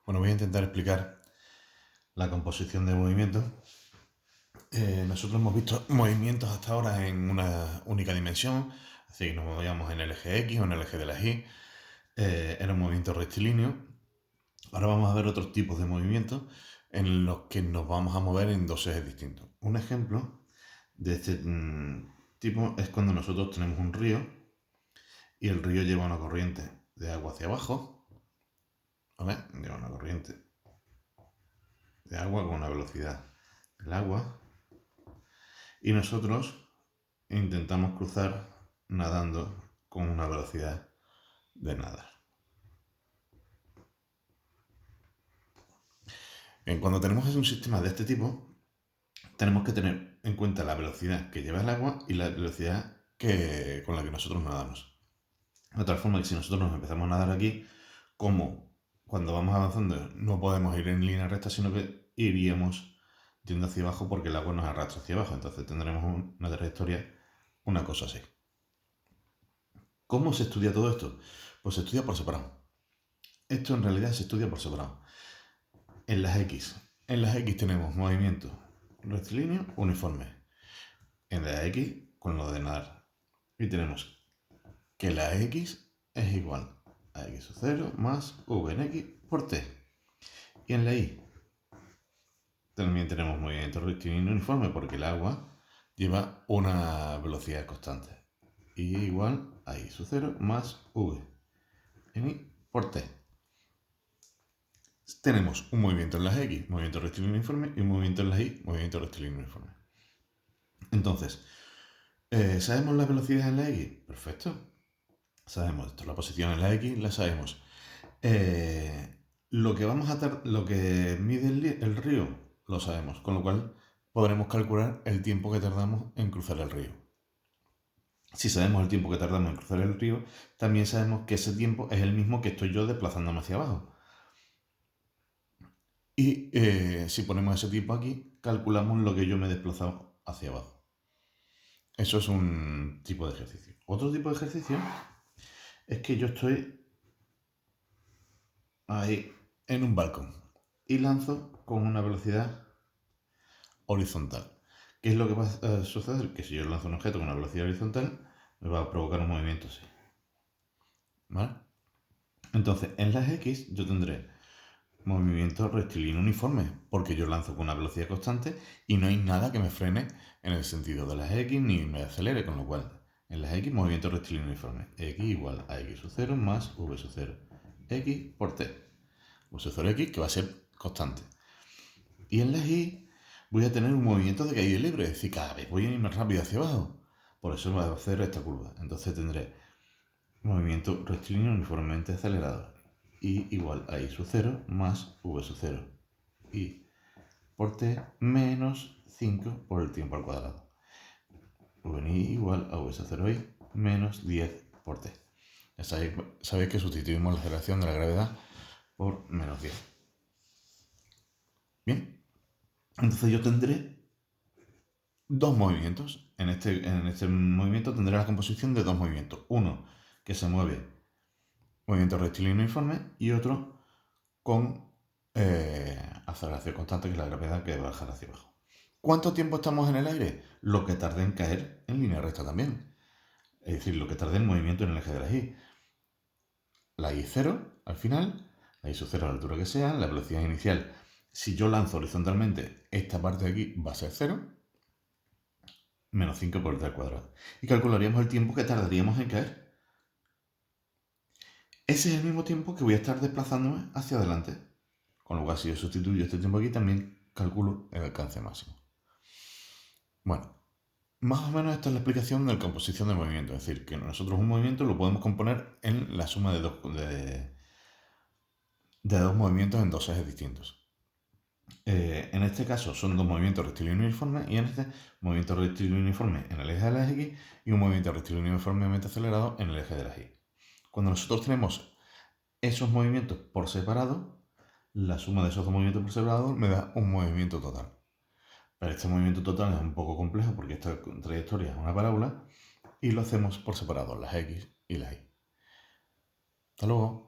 Bueno, voy a intentar explicar la composición de movimientos. Nosotros hemos visto movimientos hasta ahora en una única dimensión, así que nos movíamos en el eje X o en el eje de la Y. Era un movimiento rectilíneo. Ahora vamos a ver otros tipos de movimientos en los que nos vamos a mover en dos ejes distintos. Un ejemplo de este tipo es cuando nosotros tenemos un río y el río lleva una corriente de agua hacia abajo, ¿vale? Lleva una corriente de agua con una velocidad del agua y nosotros intentamos cruzar nadando con una velocidad de nadar. Bien, cuando tenemos un sistema de este tipo, tenemos que tener en cuenta la velocidad que lleva el agua y la velocidad con la que nosotros nadamos. De tal forma que si nosotros nos empezamos a nadar aquí, como cuando vamos avanzando no podemos ir en línea recta, sino que iríamos yendo hacia abajo porque el agua nos arrastra hacia abajo. Entonces tendremos una trayectoria, una cosa así. ¿Cómo se estudia todo esto? Pues se estudia por separado. Esto en realidad se estudia por separado. En las X. En las X tenemos movimiento rectilíneo uniforme. En la X con lo de nadar. Y tenemos que la X es igual a X sub 0 más V en X por T. Y en la Y también tenemos movimiento rectilíneo uniforme porque el agua lleva una velocidad constante. Y igual a Y sub 0 más V en Y por T. Tenemos un movimiento en las X, movimiento rectilíneo uniforme, y un movimiento en las Y, movimiento rectilíneo uniforme. Entonces, ¿sabemos la velocidad en la X? Perfecto. Sabemos esto, la posición en la X la sabemos. Lo que mide el río lo sabemos, con lo cual podremos calcular el tiempo que tardamos en cruzar el río. Si sabemos el tiempo que tardamos en cruzar el río, también sabemos que ese tiempo es el mismo que estoy yo desplazándome hacia abajo. Y si ponemos ese tiempo aquí, calculamos lo que yo me he desplazado hacia abajo. Eso es un tipo de ejercicio. Otro tipo de ejercicio es que yo estoy ahí en un balcón y lanzo con una velocidad horizontal. ¿Qué es lo que va a suceder? Que si yo lanzo un objeto con una velocidad horizontal, me va a provocar un movimiento así. ¿Vale? Entonces, en las X yo tendré movimiento rectilíneo uniforme, porque yo lanzo con una velocidad constante y no hay nada que me frene en el sentido de las X ni me acelere, con lo cual en las X movimiento rectilíneo uniforme. X igual a X sub 0 más V sub 0. X por T. V sub 0 X que va a ser constante. Y en las Y voy a tener un movimiento de caída libre, es decir, cada vez voy a ir más rápido hacia abajo. Por eso va a hacer esta curva. Entonces tendré movimiento rectilíneo uniformemente acelerado. Y igual a I sub 0 más V sub 0. Y por T menos 5 por el tiempo al cuadrado. V en I igual a V sub 0 I menos 10 por T. Ya sabéis que sustituimos la aceleración de la gravedad por menos 10. Bien, entonces yo tendré dos movimientos. En este movimiento tendré la composición de dos movimientos. Uno que se mueve movimiento rectilíneo uniforme y otro con aceleración constante, que es la gravedad que va a bajar hacia abajo. ¿Cuánto tiempo estamos en el aire? Lo que tarde en caer en línea recta también. Es decir, lo que tarde en movimiento en el eje de la Y. La Y 0 al final, la Y sub 0 a la altura que sea, la velocidad inicial. Si yo lanzo horizontalmente, esta parte de aquí va a ser 0, menos 5 por el t al cuadrado. Y calcularíamos el tiempo que tardaríamos en caer. Ese es el mismo tiempo que voy a estar desplazándome hacia adelante. Con lo cual, si yo sustituyo este tiempo aquí, también calculo el alcance máximo. Bueno, más o menos esta es la explicación de la composición del movimiento. Es decir, que nosotros un movimiento lo podemos componer en la suma de dos movimientos en dos ejes distintos. En este caso son dos movimientos rectilíneos uniformes y en este movimiento rectilíneo uniforme en el eje de las X y un movimiento rectilíneo uniformemente acelerado en el eje de las Y. Cuando nosotros tenemos esos movimientos por separado, la suma de esos dos movimientos por separado me da un movimiento total. Pero este movimiento total es un poco complejo porque esta trayectoria es una parábola y lo hacemos por separado, las X y las Y. Hasta luego.